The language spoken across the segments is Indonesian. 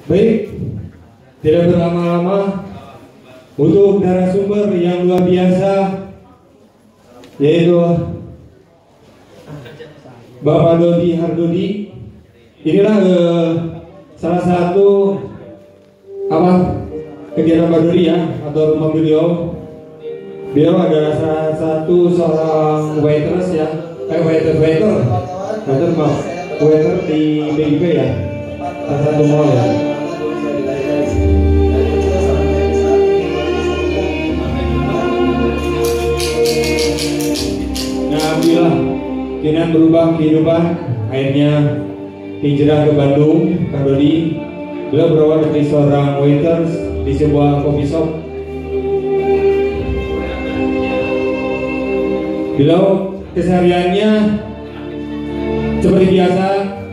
Baik, tidak berlama-lama, untuk narasumber yang luar biasa, yaitu Bapak Dodi Hardodi. Inilah salah satu kegiatan Pak Dodi ya, atau rumah beliau. Beliau adalah salah satu seorang waiters ya, waiter di BIP ya, salah satu mall ya. Alhamdulillah, dengan berubah kehidupan, akhirnya hijrah ke Bandung. Kang Dodi, beliau berawal dari seorang waiters di sebuah coffee shop. Beliau kesehariannya seperti biasa,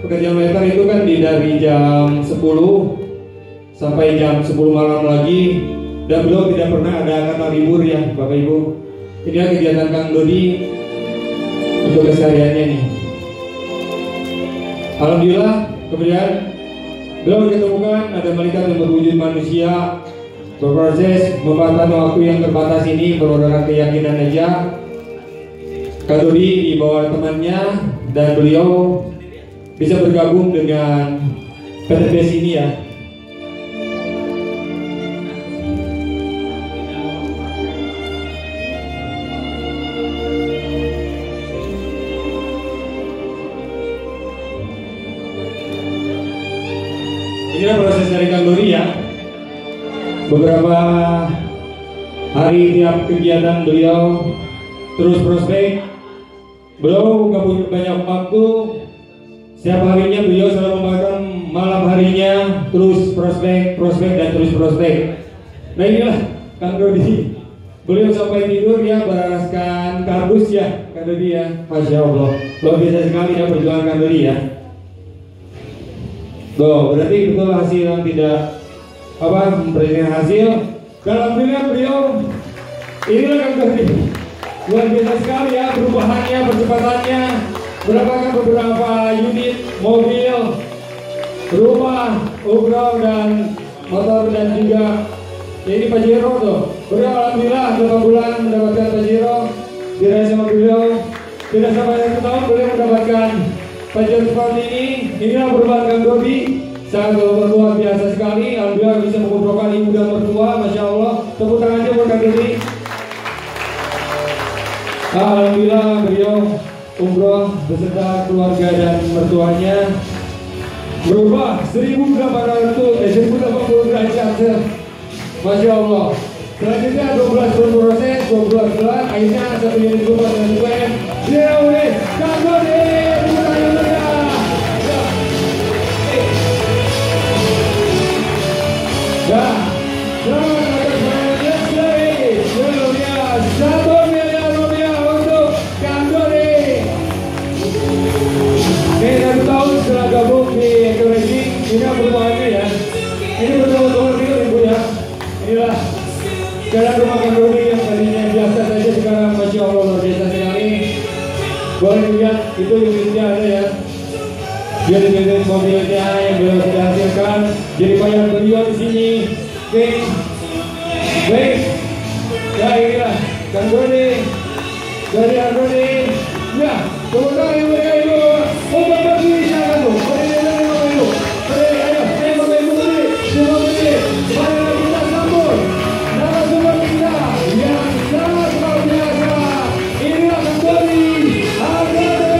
pekerjaan waiter itu kan dari jam 10 sampai jam 10 malam lagi, dan beliau tidak pernah ada kata libur ya Bapak Ibu. Inilah kegiatan Kang Dodi untuk kesehariannya nih. Alhamdulillah, kemudian beliau ditemukan ada malaikat yang berwujud manusia, berproses memanfaatkan waktu yang terbatas ini berdasarkan keyakinan aja. Kang Dodi dibawa temannya dan beliau bisa bergabung dengan PTBS ini ya. Inilah proses dari Kang Dodi ya. Beberapa hari tiap kegiatan beliau terus prospek. Beliau gak punya banyak waktu. Setiap harinya beliau selalu membahas malam harinya terus prospek dan terus prospek. Nah inilah Kang Dodi. Beliau sampai tidur ya beralaskan kardus ya Kang Dodi ya. Masya Allah, luar biasa sekali ya perjuangan Kang Dodi ya. Tuh, berarti betul hasil yang tidak memberikan hasil. Dan alhamdulillah beliau inilah Kang Dodi. Luar biasa sekali ya perubahannya, percepatannya. Mendapatkan beberapa unit mobil, rumah, umroh dan motor dan juga ini Pajero tuh. Beliau alhamdulillah 8 bulan mendapatkan Pajero. Diraih sama beliau. Tidak sampai 1 tahun beliau mendapatkan Pajero seperti ini. Inilah perubahan Kang Dodi. Sangat luar biasa sekali. Alhamdulillah bisa mengumpulkan ibu dan mertua. Masya Allah. Tepuk tangan aja buat Kang Dodi. Alhamdulillah beliau umroh beserta keluarga dan mertuanya berubah 1880 derajat. Masya Allah. Selanjutnya 12 proses, 12 bulan, akhirnya 1 unit rumah dengan UM. Dewi Kang Dodi. Setelah gabung di Eco-Racing, ini perubahannya ya. Ini betul-betul real ibu ya. Inilah sekarang rumah Kang Dodi yang tadinya biasa saja sekarang Masya Allah luar biasa sekali. Boleh lihat itu unitnya ada ya. Dia unit mobilnya yang beliau sudah hasilkan. Jadi banyak beliau di sini. Oke, baik. Ya inilah Kang Dodi dari Kang Dodi. Ya, kemudian ibu. Oh, Bapak Dwi, silakan tuh. Mari Bapak Ibu. Ayo, Bapak Ibu Dwi. Mari kita sambut narasumber kita yang sangat luar biasa. Inilah Kang Dodi Hardodi.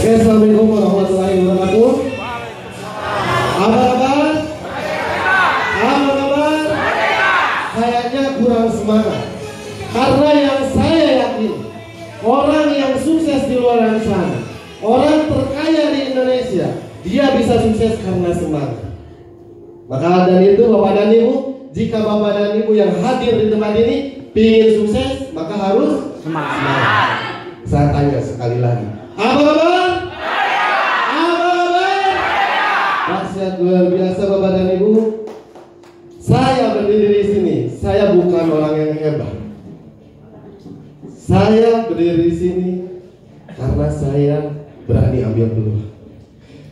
Assalamualaikum warahmatullahi wabarakatuh. Apa kabar? Kayaknya kurang semangat. Karena yang saya yakin, orang yang sukses di luar sana, orang terkaya di Indonesia, dia bisa sukses karena semangat. Maka dari itu Bapak dan Ibu, jika Bapak dan Ibu yang hadir di tempat ini ingin sukses, maka harus semangat. Saya tanya sekali lagi, apa kabar? Apa kabar? Dahsyat luar biasa Bapak dan Ibu. Saya berdiri di sini, saya bukan orang yang hebat. Saya berdiri di sini karena saya berani ambil peluang.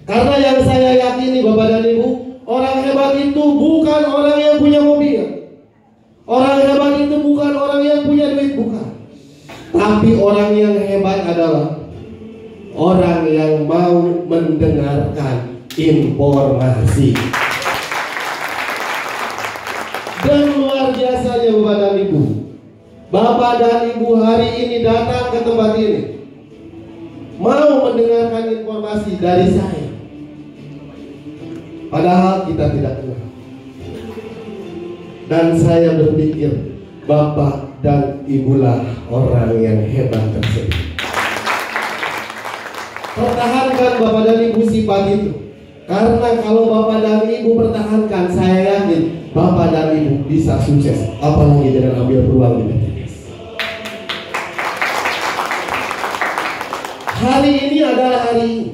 Karena yang saya yakini Bapak dan Ibu, orang hebat itu bukan orang yang punya mobil. Orang hebat itu bukan orang yang punya duit, bukan. Tapi orang yang hebat adalah orang yang mau mendengarkan informasi. Dan luar biasanya Bapak dan Ibu, Bapak dan Ibu hari ini datang ke tempat ini mau mendengarkan informasi dari saya, padahal kita tidak kenal. Dan saya berpikir Bapak dan Ibulah orang yang hebat tersebut. Pertahankan Bapak dan Ibu sifat itu, karena kalau Bapak dan Ibu pertahankan, saya yakin Bapak dan Ibu bisa sukses, apalagi dengan ambil peluang di BTS. Hari ini adalah hari ini,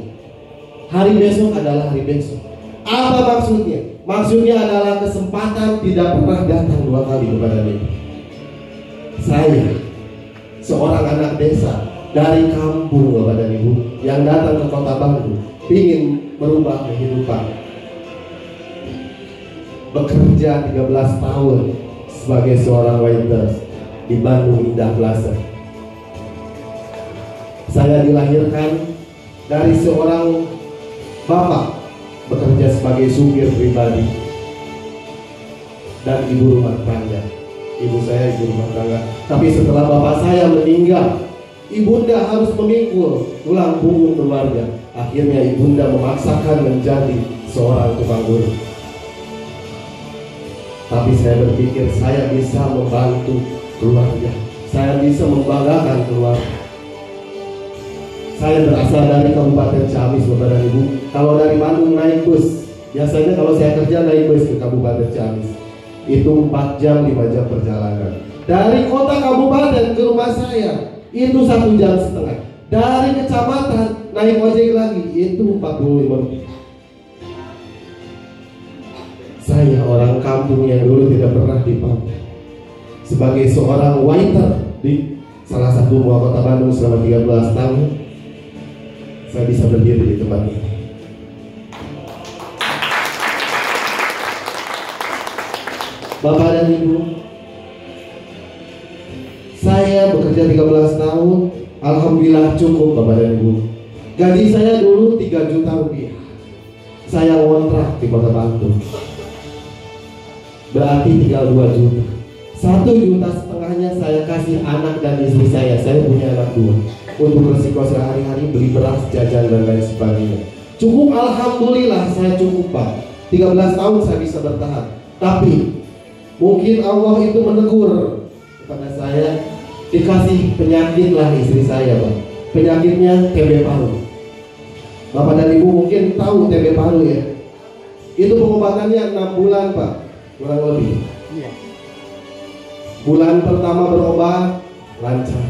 hari besok adalah hari besok. Apa maksudnya? Maksudnya adalah kesempatan tidak pernah datang dua kali kepada Ibu. Saya seorang anak desa dari kampung Bapak dan Ibu yang datang ke Kota Bandung ingin merubah kehidupan. Bekerja 13 tahun sebagai seorang waiter di Bandung Indah Plaza. Saya dilahirkan dari seorang bapak bekerja sebagai supir pribadi dan ibu rumah tangga. Ibu saya ibu rumah tangga. Tapi setelah bapak saya meninggal, ibunda harus memikul tulang punggung keluarga. Akhirnya ibunda memaksakan menjadi seorang tukang buruh. Tapi saya berpikir saya bisa membantu keluarga, saya bisa membanggakan keluarga. Saya berasal dari Kabupaten Ciamis Bapak dan Ibu. Kalau dari Bandung naik bus, biasanya kalau saya kerja naik bus ke Kabupaten Ciamis, itu 4 jam 5 jam perjalanan. Dari kota kabupaten ke rumah saya itu 1,5 jam. Dari kecamatan naik ojek lagi itu 45 menit. Saya orang kampung yang dulu tidak pernah dipakai. Sebagai seorang waiter di salah satu mall Kota Bandung selama 13 tahun, saya bisa berdiri di tempat ini. Bapak dan Ibu, saya bekerja 13 tahun, alhamdulillah cukup Bapak dan Ibu. Gaji saya dulu 3 juta rupiah. Saya ngontrak di Kota Bandung. Berarti tinggal 2 juta. 1,5 juta saya kasih anak dan istri saya. Saya punya anak 2. Untuk resiko sehari-hari, beli beras, jajan dan lain sebagainya. Cukup, alhamdulillah saya cukup Pak. 13 tahun saya bisa bertahan. Tapi mungkin Allah itu menegur kepada saya. Dikasih penyakit lah istri saya Pak. Penyakitnya TB paru. Bapak dan Ibu mungkin tahu TB paru ya. Itu pengobatannya 6 bulan Pak, kurang lebih. Bulan pertama berobat lancar.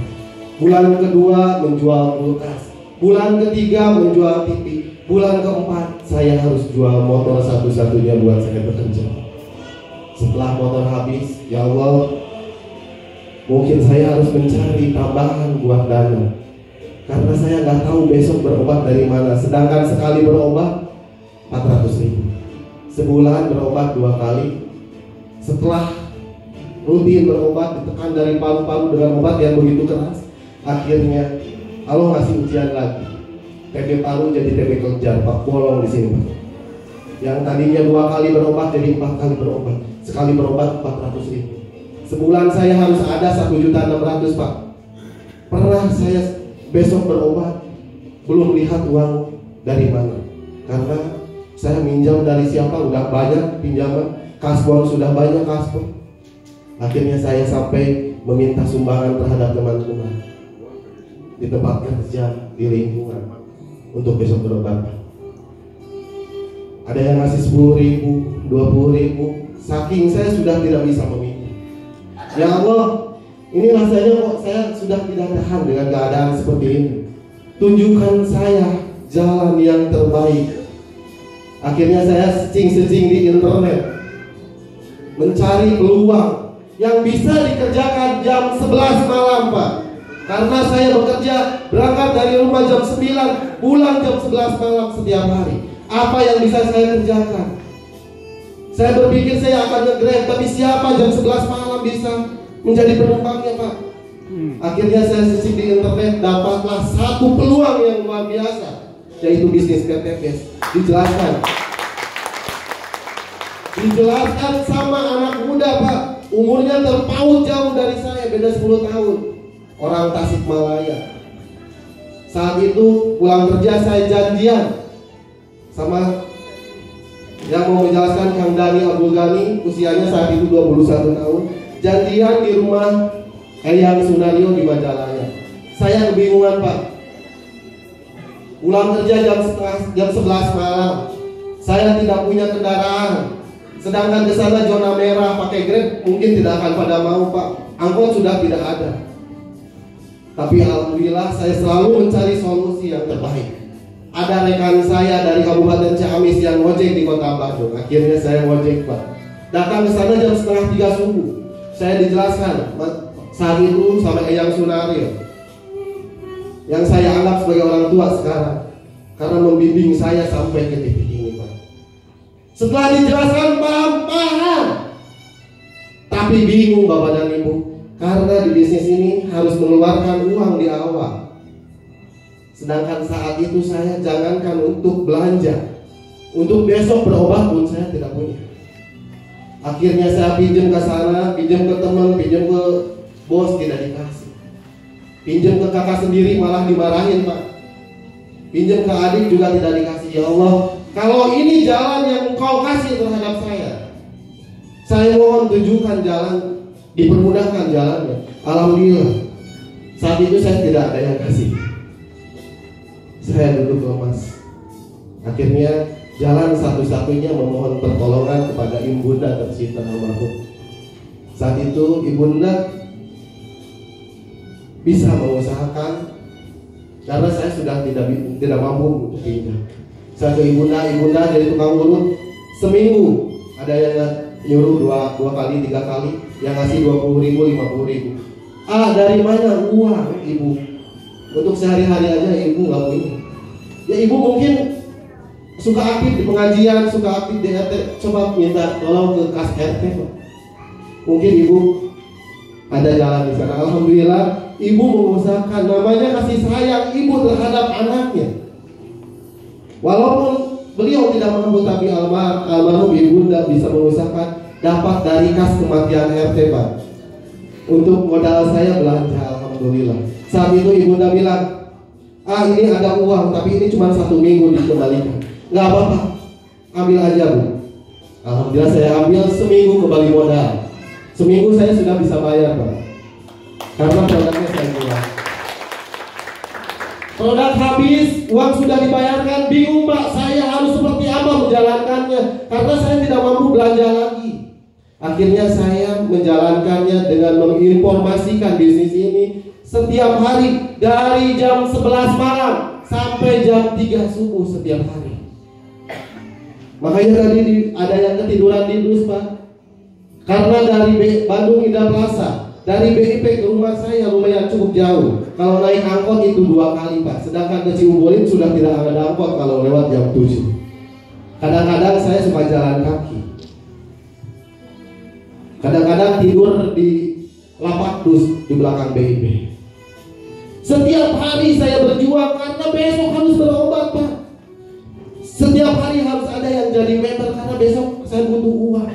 Bulan kedua menjual kulkas. Bulan ketiga menjual TV. Bulan keempat saya harus jual motor satu-satunya buat saya bekerja. Setelah motor habis, ya Allah, mungkin saya harus mencari tambahan buat dana. Karena saya nggak tahu besok berobat dari mana. Sedangkan sekali berobat 400.000. Sebulan berobat 2 kali. Setelah rutin berobat, ditekan dari paru-paru dengan obat yang begitu keras, akhirnya Allah ngasih ujian lagi. TB paru jadi TB kelenjar, Pak, bolong di sini Pak. Yang tadinya 2 kali berobat jadi 4 kali berobat. Sekali berobat 400.000. Sebulan saya harus ada 1.600.000 Pak. Pernah saya besok berobat belum lihat uang dari mana, karena saya minjam dari siapa, udah banyak pinjaman, kasbon sudah banyak kasbon. Akhirnya saya sampai meminta sumbangan terhadap teman-teman di tempat kerja, di lingkungan, untuk besok berobat. Ada yang ngasih 10.000, 20.000, saking saya sudah tidak bisa memilih. Ya Allah, ini rasanya kok saya sudah tidak tahan dengan keadaan seperti ini. Tunjukkan saya jalan yang terbaik. Akhirnya saya searching di internet. mencari peluang yang bisa dikerjakan jam 11 malam, Pak. Karena saya bekerja berangkat dari rumah jam 9, pulang jam 11 malam setiap hari. Apa yang bisa saya kerjakan? Saya berpikir saya akan nge-Grab, tapi siapa jam 11 malam bisa menjadi penumpangnya, Pak? Akhirnya saya searching di internet, dapatlah satu peluang yang luar biasa, yaitu bisnis PTBS. Dijelaskan sama anak muda, Pak. Umurnya terpaut jauh dari saya, beda 10 tahun. Orang Tasikmalaya. Saat itu pulang kerja saya janjian sama yang mau menjelaskan, Kang Dani Abdul Ghani, usianya saat itu 21 tahun. Janjian di rumah Eyang Sunario di Majalaya. Saya kebingungan, Pak. Pulang kerja jam 11 malam. Saya tidak punya kendaraan. Sedangkan ke sana zona merah, pakai Grab mungkin tidak akan pada mau, Pak. Angkot sudah tidak ada. Tapi alhamdulillah saya selalu mencari solusi yang terbaik. Ada rekan saya dari Kabupaten Ciamis yang ngojek di Kota Bandung. Akhirnya saya ngojek, Pak. Datang ke sana jam 2:30 subuh. Saya dijelaskan saat itu sama Eyang Sunario, yang saya anggap sebagai orang tua sekarang, karena membimbing saya sampai ke titik ini, Pak. Setelah dijelaskan paham, tapi bingung Bapak dan Ibu, karena di bisnis ini harus mengeluarkan uang di awal. Sedangkan saat itu saya jangankan untuk belanja, untuk besok berobat pun saya tidak punya. Akhirnya saya pinjam ke sana, pinjam ke teman, pinjam ke bos, tidak dikasih. Pinjam ke kakak sendiri malah dimarahin, Pak. Pinjam ke adik juga tidak dikasih. Ya Allah, kalau ini jalan yang Engkau kasih terhadap saya mohon tunjukkan jalan, dipermudahkan jalannya. Alhamdulillah, saat itu saya tidak ada yang kasih. Saya duduk lemas. Akhirnya jalan satu-satunya memohon pertolongan kepada Ibunda tercinta almarhum. Saat itu Ibunda bisa mengusahakan, karena saya sudah tidak mampu untuk pinjam. Saya ke Ibunda dari tukang urut, seminggu ada yang nyuruh dua kali, 3 kali, yang ngasih 20.000, 50.000. Dari mana uang, Ibu? Untuk sehari-hari aja Ibu nggak punya. Ya Ibu mungkin suka aktif di pengajian, suka aktif di RT, coba minta tolong ke kas RT, Pak. Mungkin Ibu ada jalan di sana. Alhamdulillah, Ibu mengusahakan, namanya kasih sayang Ibu terhadap anaknya. Walaupun beliau tidak mampu, tapi almarhum Ibunda bisa mengusahakan dapat dari kas kematian RT, Pak. Untuk modal saya belanja, alhamdulillah. Saat itu Ibunda bilang, ini ada uang, tapi ini cuma 1 minggu dikembalikan. Nggak apa-apa, ambil aja, Bu. Alhamdulillah saya ambil, seminggu kembali modal. Seminggu saya sudah bisa bayar, Pak. Karena produknya saya jual. Produk habis, uang sudah dibayarkan, bingung, Pak, saya harus seperti apa menjalankannya, karena saya tidak mampu belanja lagi. Akhirnya saya menjalankannya dengan menginformasikan bisnis ini setiap hari dari jam 11 malam sampai jam 3 subuh setiap hari. Makanya tadi ada yang ketiduran di bus, Pak. Karena dari Bandung Indah Plaza, dari BIP ke rumah saya lumayan cukup jauh. Kalau naik angkot itu 2 kali, Pak. Sedangkan ke Ciumbulin sudah tidak ada angkot kalau lewat jam 7. Kadang-kadang saya suka jalan kaki. Kadang-kadang tidur di lapak dus di belakang BIP. Setiap hari saya berjuang karena besok harus berobat, Pak. Setiap hari harus ada yang jadi member karena besok saya butuh uang.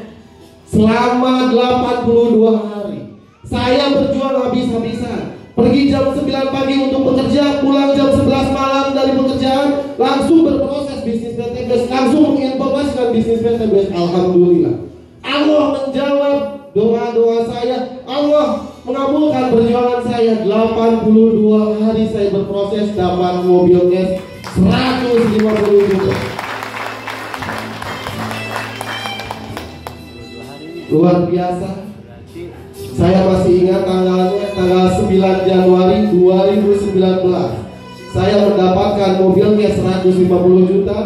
Selama 82 hari saya berjuang habis-habisan. Pergi jam 9 pagi untuk bekerja, pulang jam 11 malam dari pekerjaan, langsung berproses bisnis PTBS, langsung menginformasikan bisnis PTBS. Alhamdulillah, Allah menjawab doa-doa saya. Allah mengabulkan perjuangan saya. 82 hari saya berproses dapat mobil cash 150 juta. Luar biasa. Saya masih ingat tanggalnya, tanggal 9 Januari 2019. Saya mendapatkan mobil cash 150 juta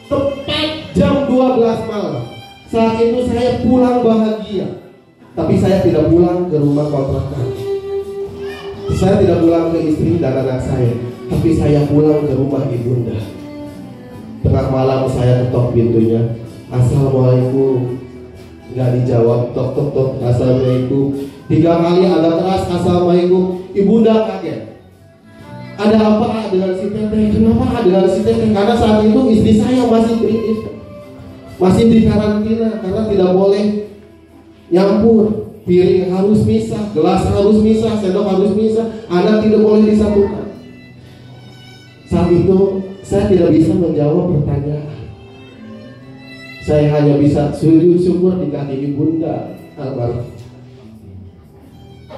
tepat jam 12 malam. Saat itu saya pulang bahagia, tapi saya tidak pulang ke rumah kontrakan. Saya tidak pulang ke istri dan anak saya, tapi saya pulang ke rumah ibunda. Tengah malam saya ketok pintunya. Assalamualaikum. Nggak dijawab. Tok tok tok. Assalamualaikum. 3 kali agak keras. Assalamualaikum. Ibunda kaget. Ada apa dengan si Teteh? Kenapa dengan si Teteh? Karena saat itu istri saya masih kritis, masih di karantina karena tidak boleh nyampur. Piring harus misah, gelas harus misah, sendok harus misah, anak tidak boleh disatukan. Saat itu saya tidak bisa menjawab pertanyaan. Saya hanya bisa sujud syukur di kaki ibunda almarhum.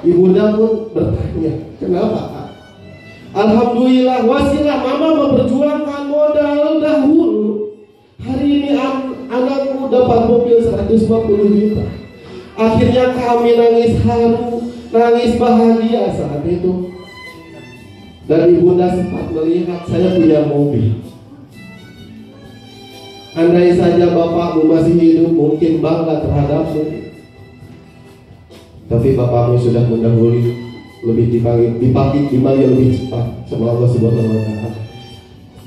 Ibunda pun bertanya, kenapa? Alhamdulillah, wasilah mama memperjuangkan modal dahulu. Hari ini anakku dapat mobil 150 juta. Akhirnya kami nangis haru, nangis bahagia saat itu. Dan ibunda sempat melihat saya punya mobil. Andai saja bapakmu masih hidup, mungkin bangga terhadapmu. Tapi bapakmu sudah mendahului, lebih dipanggil lebih cepat sama Allah Subhanahu wa Ta'ala.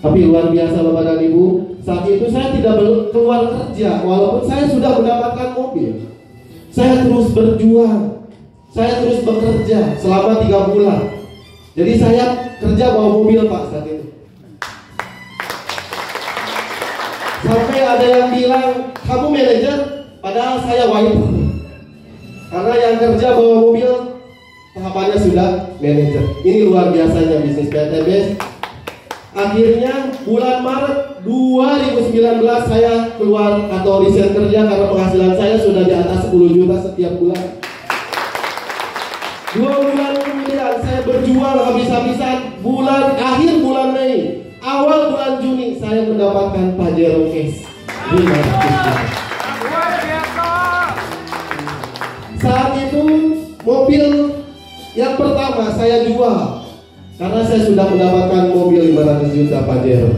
Tapi luar biasa Bapak dan Ibu, saat itu saya tidak keluar kerja, walaupun saya sudah mendapatkan mobil. Saya terus berjuang, saya terus bekerja selama 3 bulan. Jadi saya kerja bawa mobil Pak saat itu. Sampai ada yang bilang, kamu manajer, padahal saya wiper. Karena yang kerja bawa mobil tahapannya sudah manajer. Ini luar biasanya bisnis PTBS. Akhirnya bulan Maret 2019 saya keluar atau resign kerja karena penghasilan saya sudah di atas 10 juta setiap bulan. 2 bulan kemudian saya berjuang habis-habisan. Akhir bulan Mei, awal bulan Juni saya mendapatkan Pajero Cash 500 juta. Saat itu mobil yang pertama saya jual karena saya sudah mendapatkan mobil 500 juta Pajero.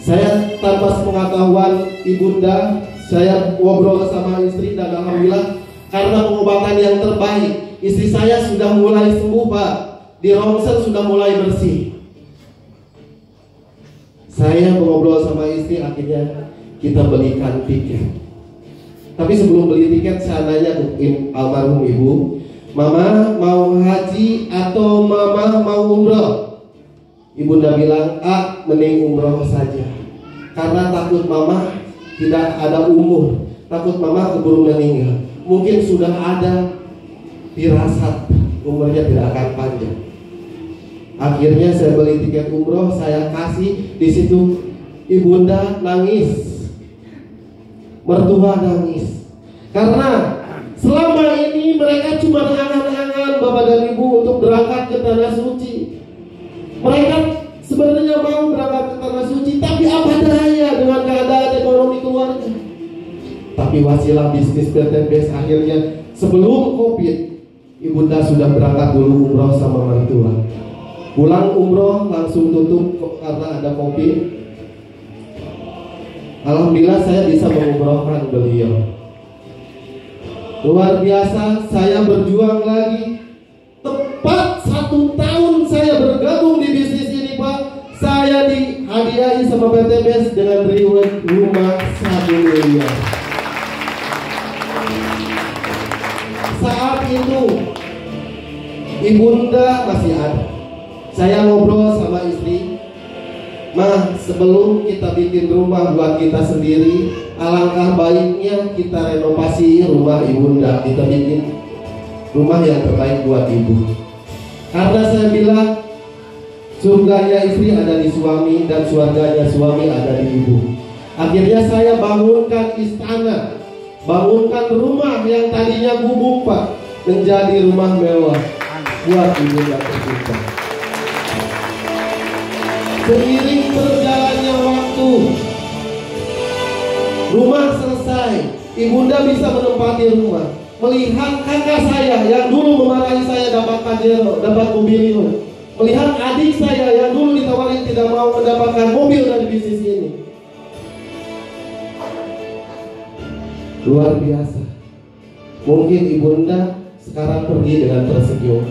Saya tanpa sepengetahuan ibunda, saya ngobrol sama istri dan alhamdulillah karena pengobatan yang terbaik, istri saya sudah mulai sembuh Pak. Di ronsen sudah mulai bersih. Saya ngobrol sama istri, akhirnya kita belikan tiket. Tapi sebelum beli tiket saya nanya ke almarhum ibu, Mama mau haji atau Mama mau umroh? Ibunda bilang, mending umroh saja. Karena takut Mama tidak ada umur, takut Mama keburu meninggal. Mungkin sudah ada firasat umurnya tidak akan panjang. Akhirnya saya beli tiket umroh, saya kasih. Di situ ibunda nangis, mertua nangis, karena selama ini mereka cuma angan-angan Bapak dan Ibu untuk berangkat ke tanah suci. Mereka sebenarnya mau berangkat ke tanah suci, tapi apa daya dengan keadaan ekonomi keluarga. Tapi wasilah bisnis PTBS akhirnya sebelum Covid, ibunda sudah berangkat dulu umroh sama mertua. Pulang umroh langsung tutup karena ada Covid. Alhamdulillah saya bisa mengumrohkan beliau. Luar biasa, saya berjuang lagi. Tepat 1 tahun saya bergabung di bisnis ini Pak. Saya dihadiahi sama PTBS dengan reward rumah 1 miliar. Saat itu ibunda masih ada. Saya ngobrol sama istri, Ma, sebelum kita bikin rumah buat kita sendiri, alangkah baiknya kita renovasi rumah ibunda. Kita bikin rumah yang terbaik buat ibu. Karena saya bilang surganya istri ada di suami dan surganya suami ada di ibu. Akhirnya saya bangunkan istana, bangunkan rumah yang tadinya gubuk Pak, menjadi rumah mewah buat ibunda tercinta. Seiring berjalannya waktu, rumah selesai, ibunda bisa menempati rumah. Melihat kakak saya yang dulu memarahi saya dapat Pajero, dapat mobil itu. Melihat adik saya yang dulu ditawarin tidak mau mendapatkan mobil dari bisnis ini. luar biasa. Mungkin ibunda sekarang pergi dengan tersenyum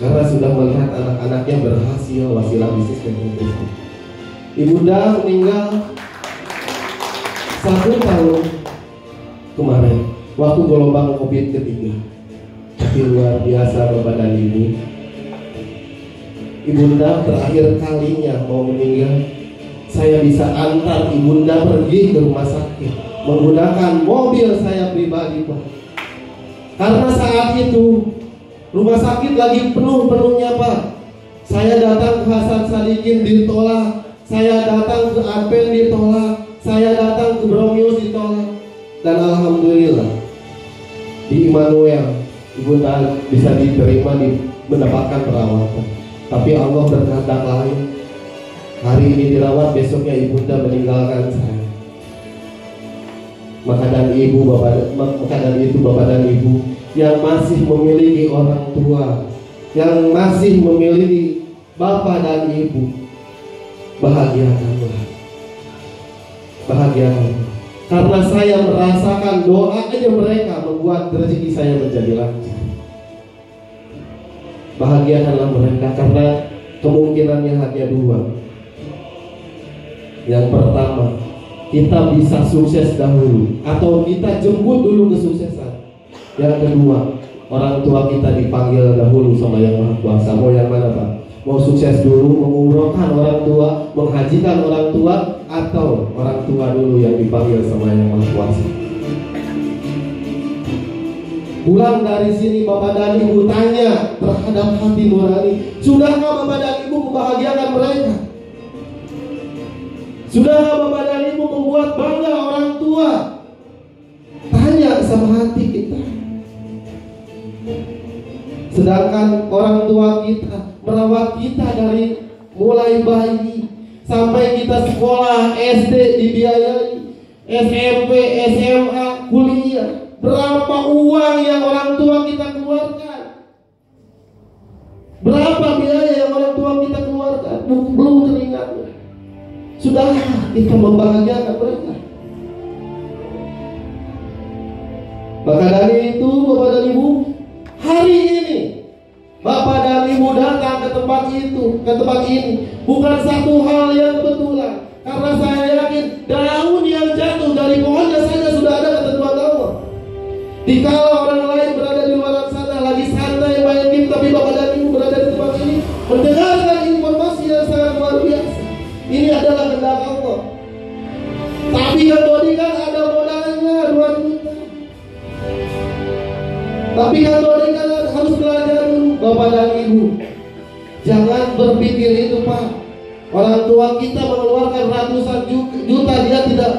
karena sudah melihat anak-anaknya berhasil wasilah bisnis dan investasi. Ibunda meninggal 1 tahun kemarin waktu gelombang COVID ketiga. Tapi luar biasa Bapak dan Ibu, ibunda terakhir kalinya mau meninggal, saya bisa antar ibunda pergi ke rumah sakit menggunakan mobil saya pribadi, Pak. Karena saat itu rumah sakit lagi penuh-penuhnya, Pak. Saya datang ke Hasan Sadikin ditolak, saya datang ke Advent ditolak, saya datang ke Bromius ditolak. Dan alhamdulillah di Immanuel ibunda bisa diterima, mendapatkan perawatan. Tapi Allah berkehendak lain. Hari ini dirawat, besoknya ibunda meninggalkan saya. Maka dari itu Bapak dan Ibu yang masih memiliki orang tua, yang masih memiliki Bapak dan Ibu, bahagiakanlah. Bahagiakanlah. Karena saya merasakan doanya mereka membuat rezeki saya menjadi lancar. Bahagiakanlah mereka karena kemungkinannya hanya 2. Yang pertama, kita bisa sukses dahulu atau kita jemput dulu kesuksesan. Yang kedua, orang tua kita dipanggil dahulu sama Yang Maha Kuasa. Mau yang mana, Pak? Mau sukses dulu, mengumrohkan orang tua, menghajikan orang tua, atau orang tua dulu yang dipanggil sama Yang Maha Kuasa? Pulang dari sini Bapak dan Ibu tanya terhadap hati nurani, sudahkah Bapak dan Ibu membahagiakan mereka? Sudahkah Bapak dan Ibu membuat bangga orang tua? Tanya sama hati kita. Sedangkan orang tua kita merawat kita dari mulai bayi sampai kita sekolah SD dibiayai, SMP, SMA, kuliah. Berapa uang yang orang tua kita keluarkan? Berapa biaya yang orang tua kita keluarkan? Belum teringat. Sudah kita membahagiakan mereka. Maka dari itu Bapak dan Ibu, hari ini Bapak dan Ibu datang ke tempat itu, ke tempat ini bukan satu hal yang kebetulan. Karena saya yakin daun yang jatuh dari pohonnya saja sudah ada ketentuan Allah. Dikala orang lain berada di luar sana lagi santai main game, tapi Bapak dan Ibu berada di tempat ini mendengarkan informasi yang sangat luar biasa. Ini adalah kehendak Allah. Tapi yang tadi kan ada modalnya 2 juta. Tapi kan tadi kan harus belajar dulu Bapak dan Ibu. Jangan berpikir itu, Pak. Orang tua kita mengeluarkan ratusan juta, dia tidak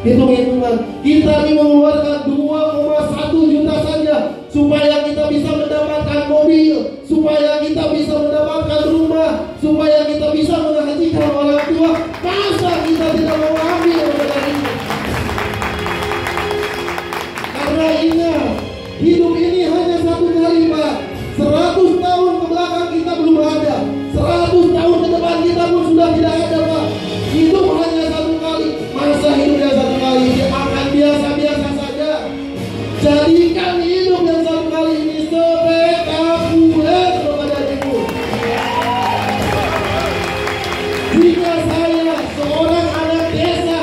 hitung-hitungan. Kita ini mengeluarkan 2,1 juta saja supaya kita bisa mendapatkan mobil, supaya kita bisa mendapatkan rumah, supaya kita bisa menghajikan orang tua. Masa kita tidak mau ambil dari itu? Karena ingat, hidup ini hanya 1 kali, Pak. 100 tahun ke belakang kita belum ada, 100 tahun ke depan kita pun sudah tidak ada, Pak. Hidup hanya 1 kali. Masa hidupnya 1 kali akan biasa-biasa saja? Jadikan hidup yang 1 kali ini spektakuler kepada Ibu. Jika saya seorang anak desa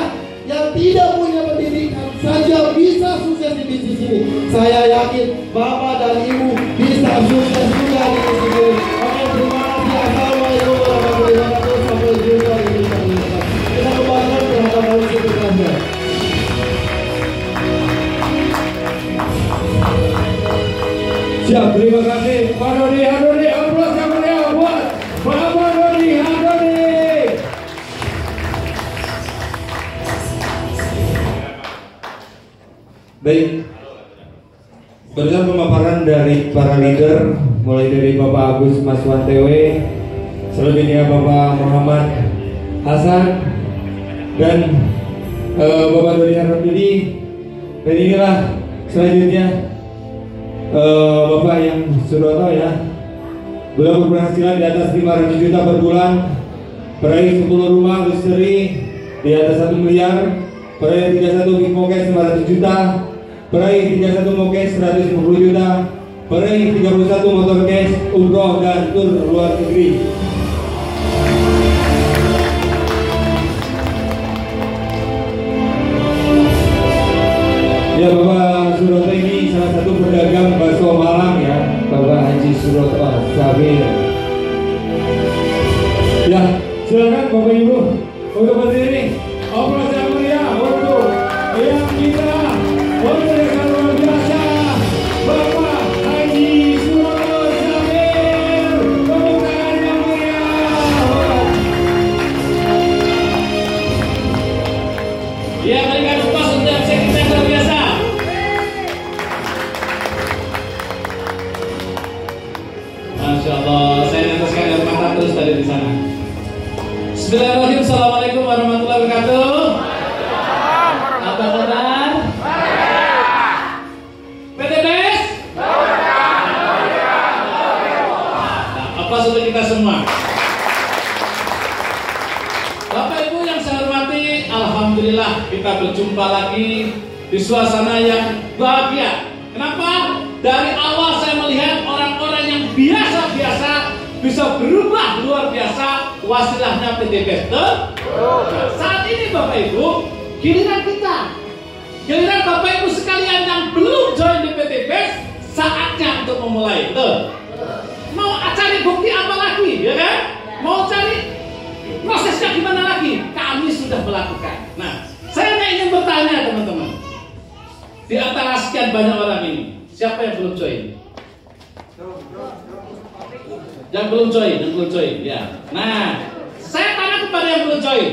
yang tidak punya pendidikan saja bisa sukses di bisnis ini, saya yakin Bapak dan Ibu bisa sukses juga di bisnis ini. Oke, terima kasih. Assalamualaikum warahmatullahi wabarakatuh. Sampai jumpa di video selanjutnya. Kita kembali ke hadapan kita. Siap, terima kasih Pak Dodi Handoni. Aplaus yang meriah buat Bapak Dodi Handoni. Baik, berdasarkan pemaparan dari para leader, mulai dari Bapak Agus Maswantewe, selanjutnya Bapak Muhammad Hasan, dan Bapak Dodi Handoni. Dan inilah selanjutnya Bapak yang Suroto ya, beliau berpenghasilan di atas 500 juta per bulan, meraih 10 rumah misteri di atas 1 miliar, peraih 31 Big Mokes 500 juta, peraih 31 Mokes 150 juta, peraih 31 motor cash umroh dan tur luar negeri. Ya, Bapak Suroto ini salah satu pedagang bakso Malang ya, Bapak Haji Suroto Sabir. Ya, silakan Bapak Ibu untuk berdiri. Operasi mulia untuk yang kita yang luar biasa, Bapak Haji Suroto Sabir. Tepuk tangan yang mulia. Ya, berikan upah untuk aksi kita luar biasa. Masya Allah, saya nentaskan air mata terus tadi di sana. Bismillahirrahmanirrahim. Assalamualaikum warahmatullahi wabarakatuh. Apa kabar? PTBS? Apa untuk kita semua? Bapak Ibu yang saya hormati, alhamdulillah kita berjumpa lagi di suasana yang bahagia. Kenapa? Dari awal saya melihat orang-orang yang biasa-biasa bisa berubah luar biasa, wasilahnya PTBS. Nah, saat ini Bapak Ibu, giliran kita, giliran Bapak Ibu sekalian yang belum join di PTBS, saatnya untuk memulai. Betul? Mau cari bukti apa lagi, ya kan? Mau cari prosesnya gimana lagi? Kami sudah melakukan. Nah, saya ingin bertanya teman-teman, di antara sekian banyak orang ini, siapa yang belum join? Yang belum join, ya. Nah, saya tanya kepada yang belum join.